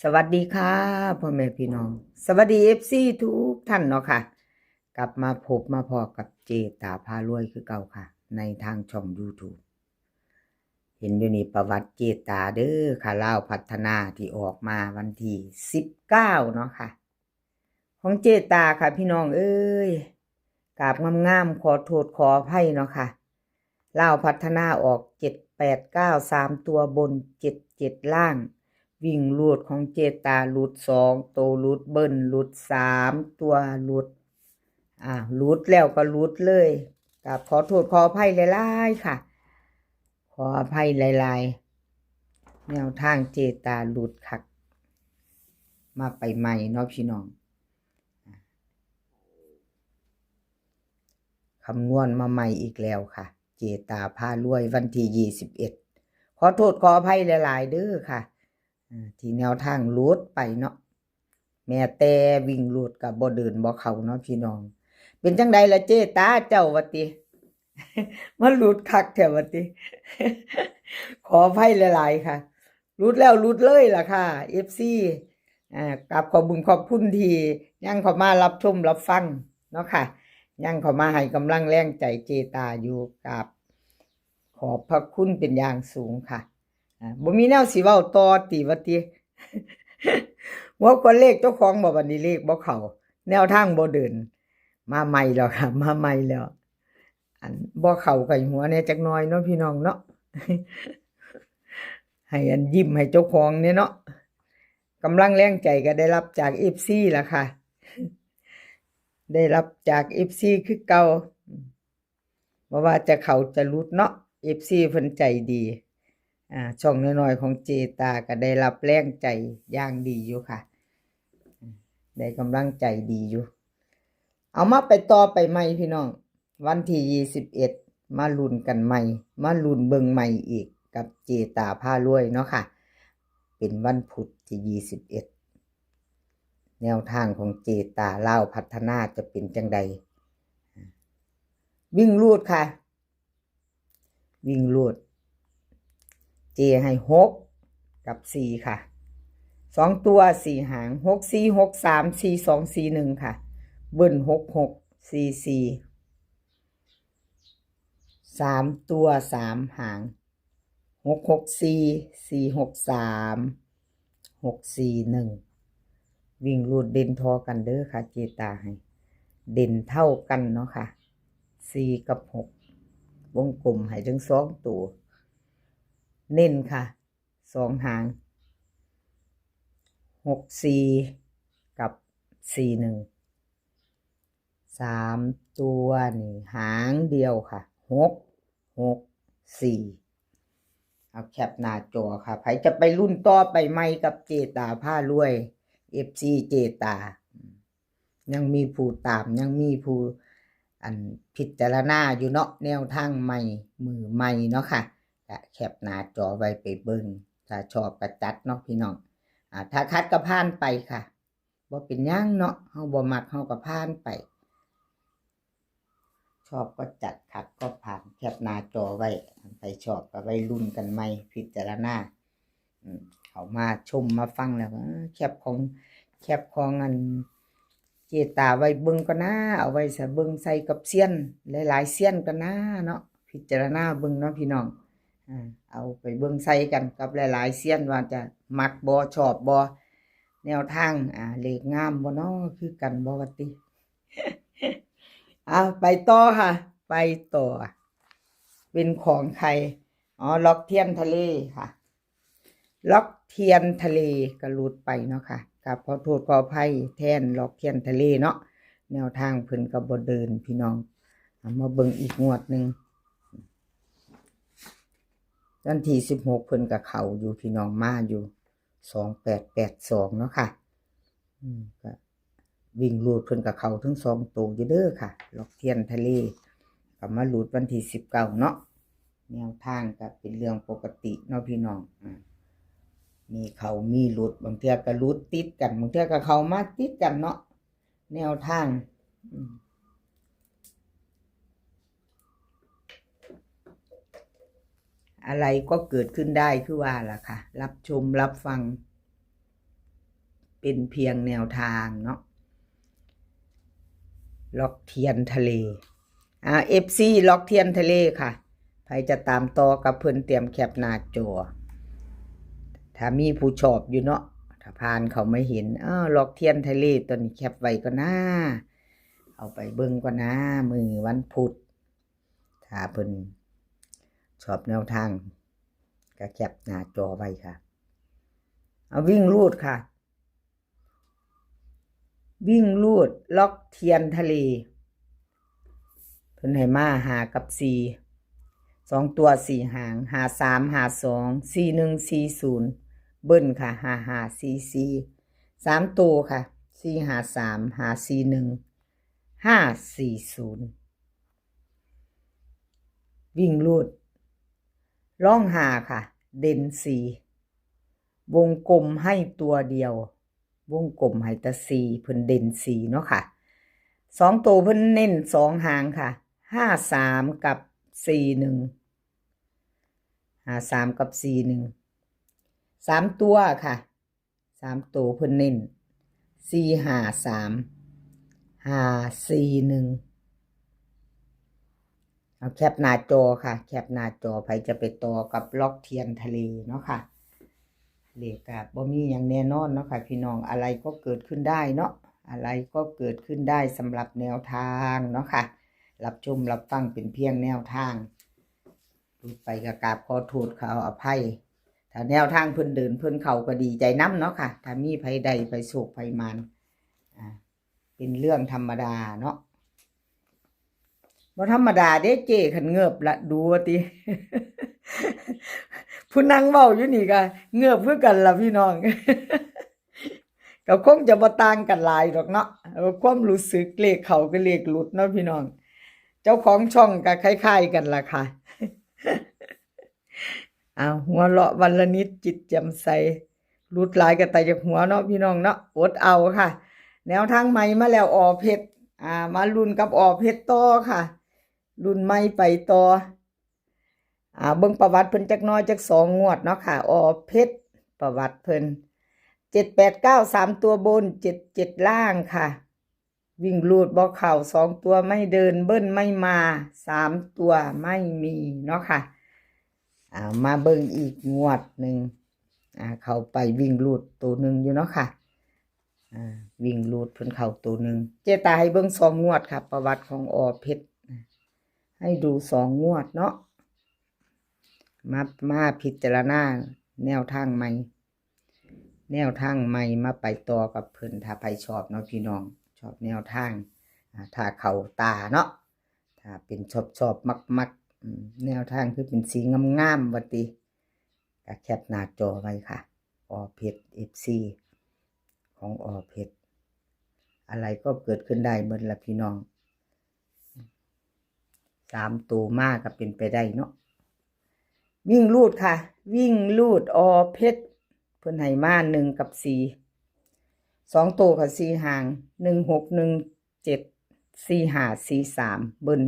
สวัสดีค่ะพ่อแม่พี่น้องสวัสดีFCทุกท่านเนาะค่ะกลับมาพบมาพอกับเจตาพารวยคือเก่าค่ะในทางช่อง YouTube เห็นอยู่นี่ประวัติเจตาเด้อค่ะลาวพัฒนาที่ออกมาวันที่19เนาะค่ะของเจตาค่ะพี่น้องเอ้ยกราบงามๆขอโทษขออภัยเนาะค่ะลาวพัฒนาออก789 3ตัวบน77ล่างวิ่งลูดของเจตาลูด2ตัวลูดเบิ้ลลูด3ตัวลูดลูดแล้วก็ลูดเลยกับขอโทษขออภัยหลายๆค่ะขออภัยหลายๆแนวทางเจตาลูดคักมาไปใหม่เนาะพี่น้องคำนวณมาใหม่อีกแล้วค่ะเจตาพารวยวันที่21ขอโทษขออภัยหลายๆเด้อค่ะที่แนวทางลูดไปเนาะแม่แต่วิ่งลูดกับบ่เดินบ่เข้าเนาะพี่น้องเป็นจังใดล่ะเจตาเจ้าวัติ มันหลุดคักแถววัติ ขออภัยหลายๆค่ะหลุดแล้วหลุดเลยล่ะค่ะ FC กับขอบคุญขอบคุณที่ยังเข้ามารับชมรับฟังเนาะค่ะยังเข้ามาให้กำลังแรงใจเจตาอยู่กับขอบพระคุณเป็นอย่างสูงค่ะบ่มีแนวสิเว้าต่อติว่าติ ว่าคนเลขเจ้าของบ่บัดนี้เลขบ่เข้าแนวทางบ่เดินมาใหม่แล้วค่ะมาใหม่แล้วอันบ่เข้ากับหัวแน่จักหน่อยเนาะพี่น้องเนาะ ให้อันยิ้มให้เจ้าของเนี่ยเนาะกำลังแรงใจก็ได้รับจาก FC ล่ะค่ะ ได้รับจาก FC คือเก่าบ่ว่าจะเข้าจะหลุดเนาะ FC เพิ่นใจดีช่องน้อยๆของเจตาก็ได้รับแรงใจอย่างดีอยู่ค่ะได้กำลังใจดีอยู่เอามาไปต่อไปใหม่พี่น้องวันที่21มาลุ้นกันใหม่มาลุ้นเบิ่งใหม่อีกกับเจตาพารวยเนาะค่ะเป็นวันพุธที่21แนวทางของเจตาลาวพัฒนาจะเป็นจังใดวิ่งลูดค่ะวิ่งลูดเจให้6กับ4ค่ะ2ตัว4หาง6 4 6 3 4 2 4 1ค่ะเบิ้ล6 6 4 4 3ตัว3หาง6 6 4 4 6 3 6 4 1วิ่งรูดเด่นทอกันเด้อค่ะเจตาให้เด่นเท่ากันเนาะค่ะ4กับ6วงกลมให้ทั้ง2ตัวเน้นค่ะ2หาง6 4กับ4 1 3ตัวนี่หางเดียวค่ะ6 6 4เอาแคปหน้าจอค่ะใครจะไปรุ่นต่อไปใหม่กับเจตาผ้ารวย FC เจตายังมีผู้ตามยังมีผู้อันพิจารณาอยู่เนาะแนวทางใหม่มือใหม่เนาะค่ะก็แคปหน้าจอไว้ไปเบิ่งถ้าชอบก็จัดเนาะพี่น้องถ้าคัดก็ผ่านไปค่ะบ่เป็นหยังเนาะเฮาบ่มักเฮาก็ผ่านไปชอบก็จัดขัดก็ผ่านแคปหน้าจอไว้ใครชอบก็ไว้รุ่นกันใหม่พิจารณาเขามาชมมาฟังแล้วแคปของอันเจตาไว้เบิ่งก็นะเอาไว้ซะเบิ่งใส่กับเซียนหลายๆเซียนกันนะเนาะพิจารณาเบิ่งเนาะพี่น้องเอาไปเบิ่งใส่กันกับหลายๆเซียนว่าจะมักบ่ชอบบ่แนวทางเลขงามบ่เนาะคือกันบ่ว่าติไปต่อค่ะไปต่อเป็นของใครล็อกเทียนทะเลค่ะล็อกเทียนทะเลก็หลุดไปเนาะค่ะกับขอโทษขออภัยแทนล็อกเทียนทะเลเนาะแนวทางเพิ่นก็บ่เดินพี่น้องมาเบิ่งอีกงวดนึงวันที่16เพิ่นก็เข้าอยู่พี่น้องมาอยู่2882เนาะค่ะก็วิ่งลูดเพิ่นกับเขาทั้ง2ตัวอยู่เด้อค่ะล็อกเทียนทะเลก็มาลูดวันที่19เนาะแนวทางก็เป็นเรื่องปกติเนาะพี่น้องมีเขามีลูดบางเทื่อก็ลูดติดกันบางเทื่อก็เข้ามาติดกันเนาะแนวทางอะไรก็เกิดขึ้นได้คือว่าล่ะค่ะรับชมรับฟัง เป็นเพียงแนวทางเนาะล็อกเทียนทะเลFC ล็อกเทียนทะเลค่ะใครจะตามต่อกับเพิ่นเตรียมแคปหน้าจอถ้ามีผู้ชอบอยู่เนาะถ้าผ่านเขาไม่เห็นล็อกเทียนทะเลตัวนี้แคปไว้ก็น่าเอาไปเบิ่งก็น่ามือวันพุธถ้าเพิ่นชอบแนวทางก็แคปหน้าจอไว้ค่ะเอาวิ่งรูดค่ะวิ่งรูดล็อกเทียนทะเลเพิ่นให้มา5กับ4 2ตัว4หาง53 52 41 40เบิ้ลค่ะ55 44 3ตัวค่ะ453 541 540วิ่งรูดล่องหาค่ะเด่น4วงกลมให้ตัวเดียววงกลมให้แต่4เพิ่นเด่น4เนาะค่ะ2ตัวเพิ่นเน้น2หางค่ะ53กับ41 53กับ41 3ตัวค่ะ3ตัวเพิ่นเน้น453 541เอาแคปหน้าจอค่ะแคปหน้าจอไผจะไปต่อกับล็อกเทียนทะเลเนาะค่ะเลขก็บ่มีหยังแน่นอนเนาะค่ะพี่น้องอะไรก็เกิดขึ้นได้เนาะอะไรก็เกิดขึ้นได้สำหรับแนวทางเนาะค่ะรับชมรับฟังเป็นเพียงแนวทางพูดไปก็กราบขอโทษขออภัยถ้าแนวทางเพิ่นเดินเพิ่นเข้าก็ดีใจนํเนาะค่ะถ้ามีไผใดไผโศกไผมานเป็นเรื่องธรรมดาเนาะบ่ธรรมดาเด้เจ้คันเงือบละดูว่าติ ผู้นั่งเว้าอยู่นี่ก็เงือบคือกันล่ะพี่น้อง ก็คงจะบ่ต่างกันหลายดอกเนาะความรู้สึกเลขเข้าก็เลขหลุดเนาะพี่น้องเจ้าของช่องก็คล้ายๆกันล่ะค่ะ หัวเราะวันละนิดจิตแจ่มใสหลุดหลายก็ตายจากหัวเนาะพี่น้องเนาะอดเอาค่ะแนวทางใหม่มาแล้วอเพชรมาลุ้นกับอเพชรต่อค่ะรุ่นใหม่ไปต่อเบิ่งประวัติเพิ่นจักน้อยจัก2งวดเนาะค่ะอเพชรประวัติเพิ่น789 3ตัวบน77ล่างค่ะวิ่งรูดบ่เข้า2ตัวไม่เดินเบิ้ลไม่มา3ตัวไม่มีเนาะค่ะมาเบิ่งอีกงวดหนึ่งเข้าไปวิ่งรูดตัวหนึ่งอยู่เนาะค่ะวิ่งรูดเพิ่นเข้าตัวหนึ่งเจตาให้เบิ่ง2งวดค่ะประวัติของอเพชรให้ดู2งวดเนาะมาพิจารณาแนวทางใหม่มาไปต่อกับเพิ่นถ้าใครชอบเนาะพี่น้องชอบแนวทางถ้าเข้าตาเนาะถ้าเป็นชอบมักแนวทางคือเป็นสีงามๆว่าติก็แคปหน้าจอไว้ค่ะอเพชร FC ของอเพชรอะไรก็เกิดขึ้นได้หมดละพี่น้อง3ตัวมากก็เป็นไปได้เนาะวิ่งรูดค่ะวิ่งรูดอเพชรเพิ่นให้มา1กับ4 2ตัวค่ะ4หาง1617 45 43เบิ้ล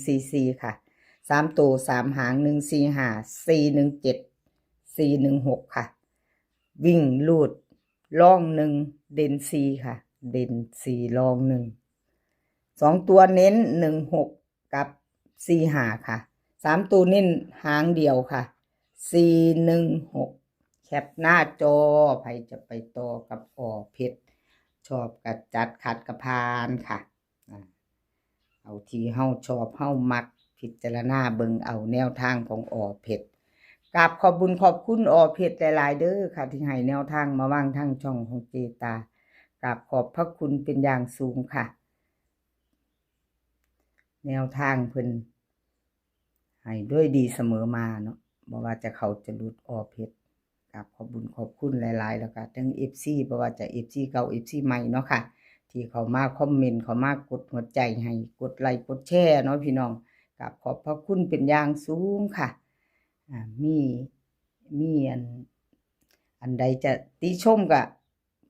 1144ค่ะ3ตัว3หาง145 417 416ค่ะวิ่งรูดล่อง1เด่น4ค่ะเด่น4ล่อง1 2ตัวเน้น16กับ45ค่ะ3ตัวเน้นหางเดียวค่ะ416แคปหน้าจอใครจะไปต่อกับอเพชรชอบกัดจัดขัดกระพานค่ะเอาที่เฮาชอบเฮามักพิจารณาเบิ่งเอาแนวทางของอเพชรกราบขอบบุญขอบคุณอเพชรหลายๆเด้อค่ะที่ให้แนวทางมาวางทางช่องของเจตากราบขอบพระคุณเป็นอย่างสูงค่ะแนวทางเพิ่นให้ด้วยดีเสมอมาเนาะบ่ว่าจะเขาจะหลุดอเพชรครับขอบบุญขอบคุณหลายๆแล้วก็ทั้ง FC บ่ว่าจะ FC เก่า FC ใหม่เนาะค่ะที่เขามาคอมเมนต์เขามากดหัวใจให้กดไลค์กดแชร์เนาะพี่น้องกับขอบพระคุณเป็นอย่างสูงค่ะมีอันใดจะติชมก็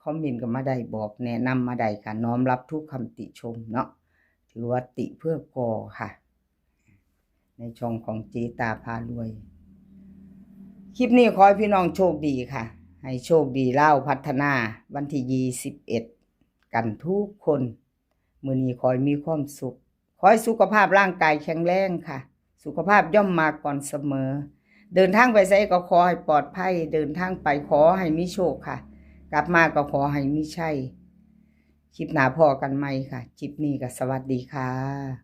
คอมเมนต์ก็มาได้บอกแนะนำมาได้ค่ะน้อมรับทุกคำติชมเนาะถือว่าติเพื่อก่อค่ะในช่องของเจตาพารวยคลิปนี้ขอให้พี่น้องโชคดีค่ะ ให้โชคดีเล่าพัฒนาวันที่21กันทุกคนมื้อนี้ขอให้มีความสุขขอให้สุขภาพร่างกายแข็งแรงค่ะสุขภาพย่อมมาก่อนเสมอเดินทางไปไสก็ขอให้ปลอดภัยเดินทางไปขอให้มีโชคค่ะกลับมาก็ขอให้มีชัยคลิปหน้าพอกันใหม่ค่ะคลิปนี้ก็สวัสดีค่ะ